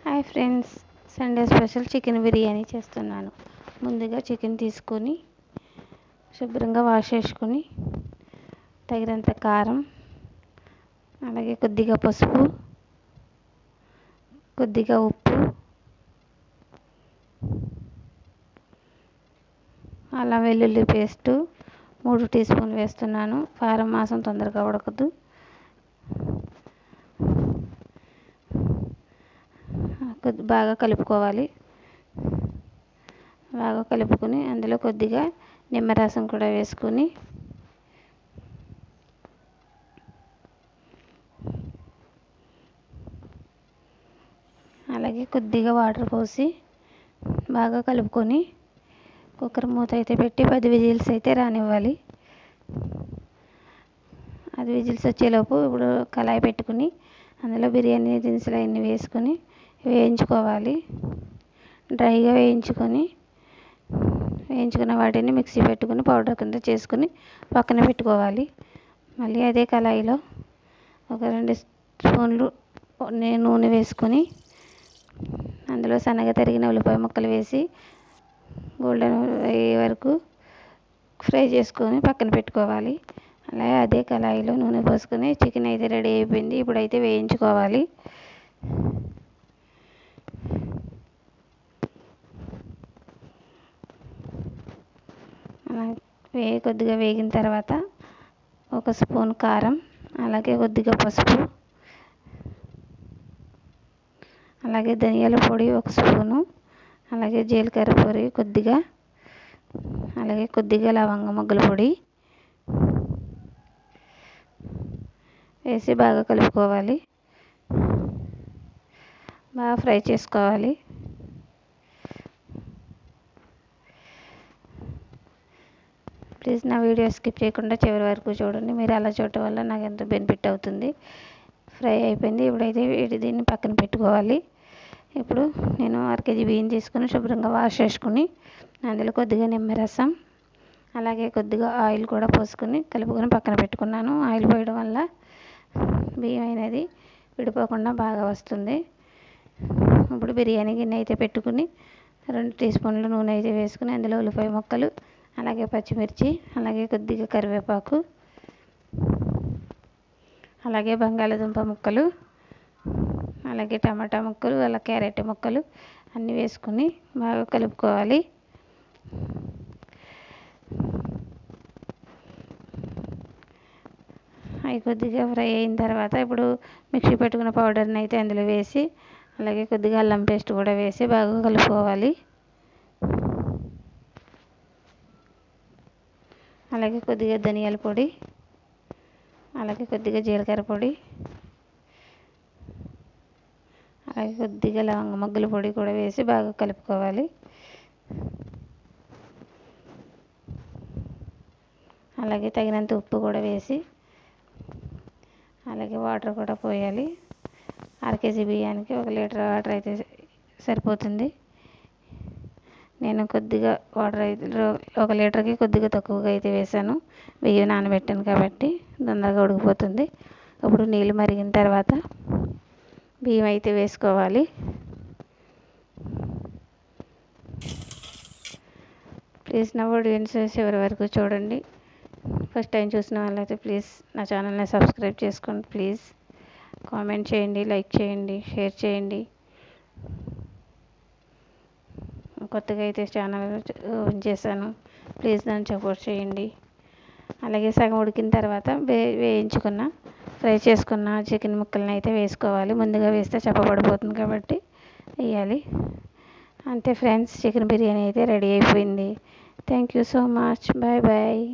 Hi friends, Sunday special chicken biryani చేస్తున్నాను. ముందుగా chicken తీసుకొని శుభ్రంగా వాష్ చేసుకొని తగినంత కారం, అలాగే కొద్దిగా పసుపు, కొద్దిగా ఉప్పు, అల్లం వెల్లుల్లి పేస్టు 3 టీ స్పూన్లు వేస్తున్నాను. కారం మాసం తొందరగా ఉడకదు. బాగా కలుపుకోవాలి. బాగా కలుపుకొని అందులో కొద్దిగా నిమ్మరసం కూడా వేసుకొని అలాగే కొద్దిగా వాటర్ పోసి బాగా కలుపుకొని కుక్కర్ మూత అయితే పెట్టి 10 విజిల్స్ అయితే రానివ్వాలి. అది విజిల్స్ వచ్చేలోపు ఇప్పుడు కళాయి పెట్టుకుని అందులో బిర్యానీ దినుసులు అన్నీ వేసుకొని వేయించుకోవాలి. డ్రైగా వేయించుకున్న వాటిని మిక్సీ పెట్టుకుని పౌడర్ కింద చేసుకుని పక్కన పెట్టుకోవాలి. మళ్ళీ అదే కళాయిలో ఒక 2 స్పూన్లు నూనె వేసుకొని అందులో సన్నగా తరిగిన ఉల్లిపాయ ముక్కలు వేసి గోల్డెన్ అయ్యే వరకు ఫ్రై చేసుకొని పక్కన పెట్టుకోవాలి. అలాగే అదే కళాయిలో నూనె పోసుకొని చికెన్ అయితే రెడీ అయిపోయింది. ఇప్పుడైతే వేయించుకోవాలి. కొద్దిగా వేగిన తర్వాత 1 స్పూన్ కారం, అలాగే కొద్దిగా పసుపు, అలాగే ధనియాల పొడి 1 స్పూను, అలాగే జీలకర్ర పొడి కొద్దిగా, అలాగే కొద్దిగా లవంగ మొగ్గల పొడి వేసి బాగా కలుపుకోవాలి. బాగా ఫ్రై చేసుకోవాలి. ప్లీజ్ నా వీడియో స్కిప్ చేయకుండా చివరి వరకు చూడండి. మీరు అలా చూడటం వల్ల నాకు ఎంతో బెనిఫిట్ అవుతుంది. ఫ్రై అయిపోయింది. ఇప్పుడైతే దీన్ని పక్కన పెట్టుకోవాలి. ఇప్పుడు నేను 1 కేజీ బియ్యం తీసుకుని శుభ్రంగా వాష్ చేసుకుని అందులో కొద్దిగా నిమ్మరసం, అలాగే కొద్దిగా ఆయిల్ కూడా పోసుకొని కలుపుకొని పక్కన పెట్టుకున్నాను. ఆయిల్ పోయడం వల్ల బియ్యం అనేది విడిపోకుండా బాగా వస్తుంది. ఇప్పుడు బిర్యానీ గిన్నె అయితే పెట్టుకుని 2 టీ స్పూన్లు నూనె అయితే వేసుకుని అందులో ఉల్లిపాయ ముక్కలు, అలాగే పచ్చిమిర్చి, అలాగే కొద్దిగా కరివేపాకు, అలాగే బంగాళదుంప ముక్కలు, అలాగే టమాటా ముక్కలు, అలా క్యారెట్ ముక్కలు అన్నీ వేసుకుని బాగా కలుపుకోవాలి. అవి కొద్దిగా ఫ్రై అయిన తర్వాత ఇప్పుడు మిక్సీ పెట్టుకున్న పౌడర్ని అయితే అందులో వేసి, అలాగే కొద్దిగా అల్లం పేస్ట్ కూడా వేసి బాగా కలుపుకోవాలి. అలాగే కొద్దిగా ధనియాల పొడి, అలాగే కొద్దిగా జీలకర్ర పొడి, అలాగే కొద్దిగా లవంగ మొగ్గల పొడి కూడా వేసి బాగా కలుపుకోవాలి. అలాగే తగినంత ఉప్పు కూడా వేసి, అలాగే వాటర్ కూడా పోయాలి. 1 కేజీ బియ్యానికి 1 లీటర్ వాటర్ అయితే సరిపోతుంది. నేను కొద్దిగా వాటర్ అయితే 1 లీటర్కి కొద్దిగా తక్కువగా అయితే వేసాను. బియ్యం నానబెట్టాను కాబట్టి తొందరగా ఉడికిపోతుంది. ఇప్పుడు నీళ్ళు మరిగిన తర్వాత బియ్యం అయితే వేసుకోవాలి. ప్లీజ్ నా వీడియోని చివరి వరకు చూడండి. ఫస్ట్ టైం చూసిన వాళ్ళైతే ప్లీజ్ నా ఛానల్ని సబ్స్క్రైబ్ చేసుకోండి. ప్లీజ్ కామెంట్ చేయండి, లైక్ చేయండి, షేర్ చేయండి. కొత్తగా అయితే ఛానల్ ఓపెన్ చేశాను. ప్లీజ్ నన్ను సపోర్ట్ చేయండి. అలాగే సగం ఉడికిన తర్వాత ఫ్రై చేసుకున్న చికెన్ ముక్కలను అయితే వేసుకోవాలి. ముందుగా వేస్తే చప్పబడిపోతుంది కాబట్టి వేయాలి. అంతే ఫ్రెండ్స్, చికెన్ బిర్యానీ అయితే రెడీ అయిపోయింది. Thank you so much. Bye bye.